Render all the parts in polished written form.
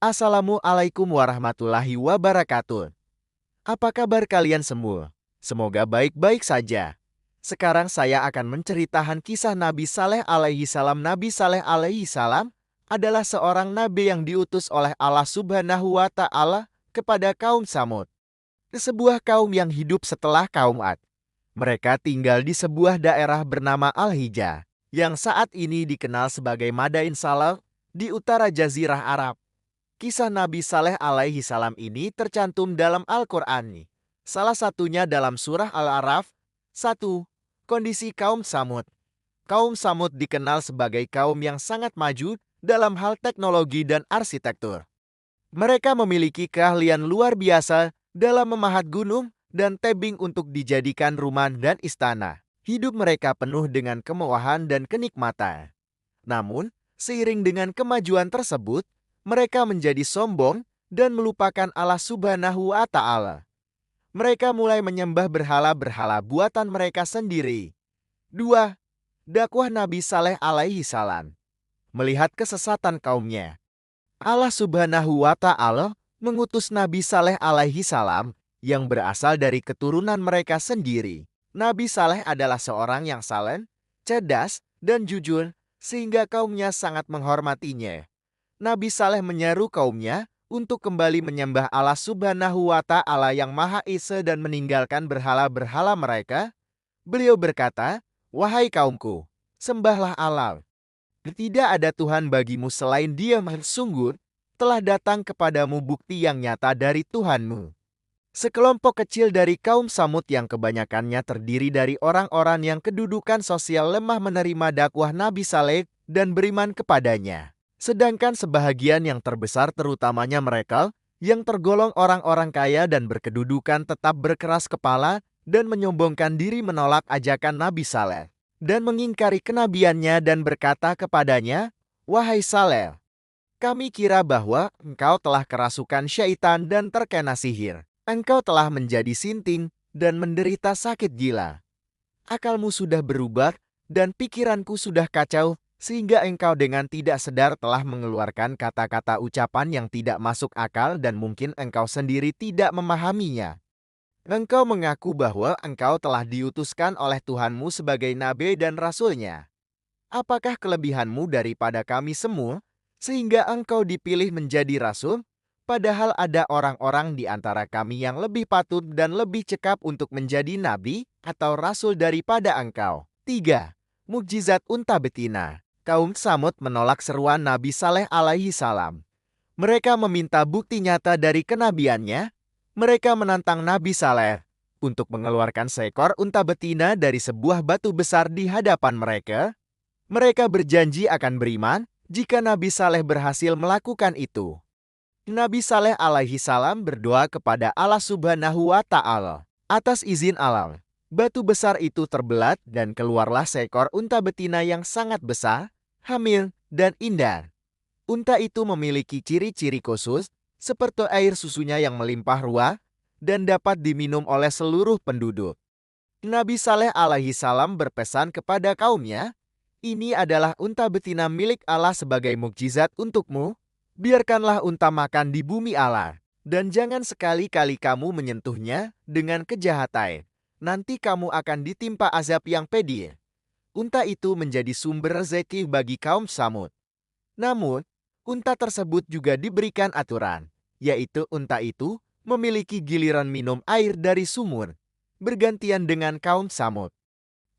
Assalamualaikum warahmatullahi wabarakatuh. Apa kabar kalian semua? Semoga baik-baik saja. Sekarang saya akan menceritakan kisah Nabi Saleh alaihi salam. Nabi Saleh alaihi salam adalah seorang nabi yang diutus oleh Allah Subhanahu wa Ta'ala kepada kaum Samud, sebuah kaum yang hidup setelah kaum Ad. Mereka tinggal di sebuah daerah bernama Al-Hijaz, yang saat ini dikenal sebagai Madain Saleh di utara Jazirah Arab. Kisah Nabi Saleh alaihi salam ini tercantum dalam Al-Quran. Salah satunya dalam surah Al-A'raf 1. Kondisi kaum Samud. Kaum Samud dikenal sebagai kaum yang sangat maju dalam hal teknologi dan arsitektur. Mereka memiliki keahlian luar biasa dalam memahat gunung dan tebing untuk dijadikan rumah dan istana. Hidup mereka penuh dengan kemewahan dan kenikmatan. Namun, seiring dengan kemajuan tersebut, mereka menjadi sombong dan melupakan Allah Subhanahu wa Ta'ala. Mereka mulai menyembah berhala-berhala buatan mereka sendiri. 2. Dakwah Nabi Saleh alaihi salam. Melihat kesesatan kaumnya, Allah Subhanahu wa Ta'ala mengutus Nabi Saleh alaihi salam yang berasal dari keturunan mereka sendiri. Nabi Saleh adalah seorang yang saleh, cerdas, dan jujur, sehingga kaumnya sangat menghormatinya. Nabi Saleh menyeru kaumnya untuk kembali menyembah Allah Subhanahu wa Ta'ala yang Maha Esa dan meninggalkan berhala-berhala mereka. Beliau berkata, "Wahai kaumku, sembahlah Allah. Tidak ada Tuhan bagimu selain Dia. Sungguh telah datang kepadamu bukti yang nyata dari Tuhanmu." Sekelompok kecil dari kaum Samud yang kebanyakannya terdiri dari orang-orang yang kedudukan sosial lemah menerima dakwah Nabi Saleh dan beriman kepadanya. Sedangkan sebahagian yang terbesar terutamanya mereka yang tergolong orang-orang kaya dan berkedudukan tetap berkeras kepala dan menyombongkan diri menolak ajakan Nabi Saleh dan mengingkari kenabiannya dan berkata kepadanya, "Wahai Saleh, kami kira bahwa engkau telah kerasukan syaitan dan terkena sihir. Engkau telah menjadi sinting dan menderita sakit gila. Akalmu sudah berubah dan pikiranku sudah kacau, sehingga engkau dengan tidak sadar telah mengeluarkan kata-kata ucapan yang tidak masuk akal dan mungkin engkau sendiri tidak memahaminya. Engkau mengaku bahwa engkau telah diutuskan oleh Tuhanmu sebagai nabi dan rasulnya. Apakah kelebihanmu daripada kami semua, sehingga engkau dipilih menjadi rasul? Padahal ada orang-orang di antara kami yang lebih patut dan lebih cekap untuk menjadi nabi atau rasul daripada engkau." 3. Mukjizat unta betina. Kaum Samud menolak seruan Nabi Saleh alaihi salam. Mereka meminta bukti nyata dari kenabiannya. Mereka menantang Nabi Saleh untuk mengeluarkan seekor unta betina dari sebuah batu besar di hadapan mereka. Mereka berjanji akan beriman jika Nabi Saleh berhasil melakukan itu. Nabi Saleh alaihi salam berdoa kepada Allah Subhanahu wa Ta'ala. Atas izin Allah, batu besar itu terbelat dan keluarlah seekor unta betina yang sangat besar, hamil, dan indah. Unta itu memiliki ciri-ciri khusus, seperti air susunya yang melimpah ruah dan dapat diminum oleh seluruh penduduk. Nabi Saleh alaihi salam berpesan kepada kaumnya, "Ini adalah unta betina milik Allah sebagai mukjizat untukmu. Biarkanlah unta makan di bumi Allah, dan jangan sekali-kali kamu menyentuhnya dengan kejahatan. Nanti kamu akan ditimpa azab yang pedih." Unta itu menjadi sumber rezeki bagi kaum Samud. Namun, unta tersebut juga diberikan aturan, yaitu unta itu memiliki giliran minum air dari sumur, bergantian dengan kaum Samud.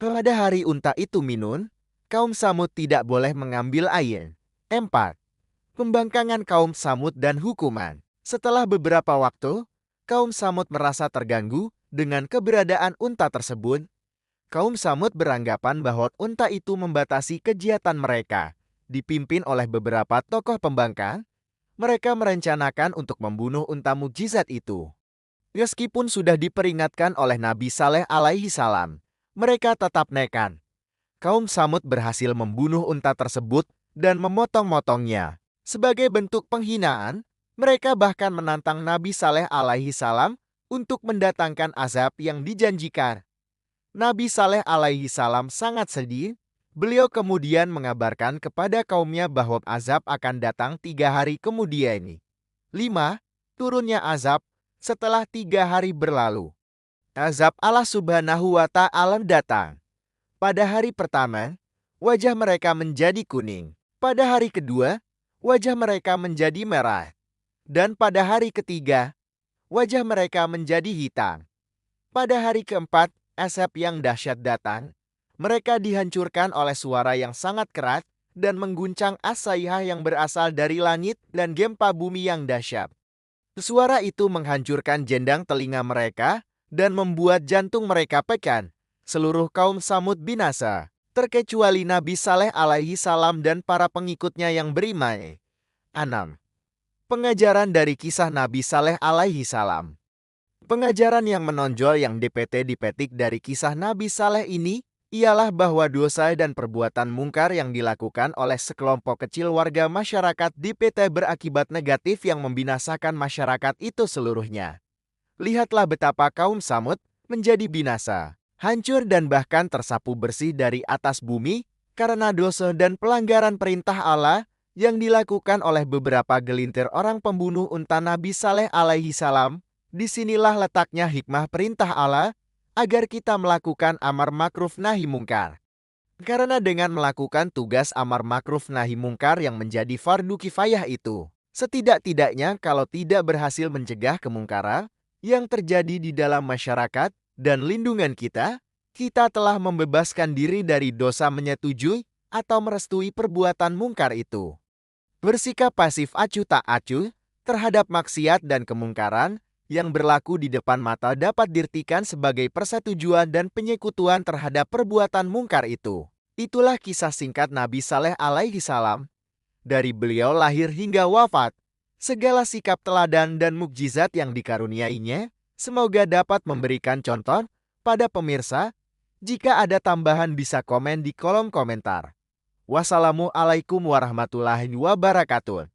Pada hari unta itu minum, kaum Samud tidak boleh mengambil air. 4. Pembangkangan kaum Samud dan hukuman. Setelah beberapa waktu, kaum Samud merasa terganggu dengan keberadaan unta tersebut. Kaum Samud beranggapan bahwa unta itu membatasi kegiatan mereka. Dipimpin oleh beberapa tokoh pembangkang, mereka merencanakan untuk membunuh unta mukjizat itu. Meskipun sudah diperingatkan oleh Nabi Saleh alaihi salam, mereka tetap nekat. Kaum Samud berhasil membunuh unta tersebut dan memotong-motongnya. Sebagai bentuk penghinaan, mereka bahkan menantang Nabi Saleh alaihi salam untuk mendatangkan azab yang dijanjikan. Nabi Saleh alaihi salam sangat sedih. Beliau kemudian mengabarkan kepada kaumnya bahwa azab akan datang 3 hari kemudian. 5. Turunnya azab setelah 3 hari berlalu. Azab Allah Subhanahu wa Ta'ala datang. Pada hari pertama, wajah mereka menjadi kuning. Pada hari kedua, wajah mereka menjadi merah. Dan pada hari ketiga, wajah mereka menjadi hitam. Pada hari keempat, azab yang dahsyat datang. Mereka dihancurkan oleh suara yang sangat keras dan mengguncang as-sayhah yang berasal dari langit dan gempa bumi yang dahsyat. Suara itu menghancurkan jendang telinga mereka dan membuat jantung mereka pekan. Seluruh kaum Samud binasa, terkecuali Nabi Saleh alaihi salam dan para pengikutnya yang beriman. 6. Pengajaran dari kisah Nabi Saleh alaihi salam. Pengajaran yang menonjol yang dipetik dari kisah Nabi Saleh ini ialah bahwa dosa dan perbuatan mungkar yang dilakukan oleh sekelompok kecil warga masyarakat di PT berakibat negatif yang membinasakan masyarakat itu seluruhnya. Lihatlah betapa kaum Samud menjadi binasa, hancur dan bahkan tersapu bersih dari atas bumi karena dosa dan pelanggaran perintah Allah yang dilakukan oleh beberapa gelintir orang pembunuh unta Nabi Saleh alaihi salam. Disinilah letaknya hikmah perintah Allah agar kita melakukan amar makruf nahi mungkar. Karena dengan melakukan tugas amar makruf nahi mungkar yang menjadi fardu kifayah itu, setidak-tidaknya kalau tidak berhasil mencegah kemungkaran yang terjadi di dalam masyarakat dan lindungan kita, kita telah membebaskan diri dari dosa menyetujui atau merestui perbuatan mungkar itu. Bersikap pasif acuh tak acuh terhadap maksiat dan kemungkaran yang berlaku di depan mata dapat diartikan sebagai persetujuan dan penyekutuan terhadap perbuatan mungkar itu. Itulah kisah singkat Nabi Saleh alaihi salam. Dari beliau lahir hingga wafat, segala sikap teladan dan mukjizat yang dikaruniainya, semoga dapat memberikan contoh pada pemirsa. Jika ada tambahan bisa komen di kolom komentar. Wassalamualaikum warahmatullahi wabarakatuh.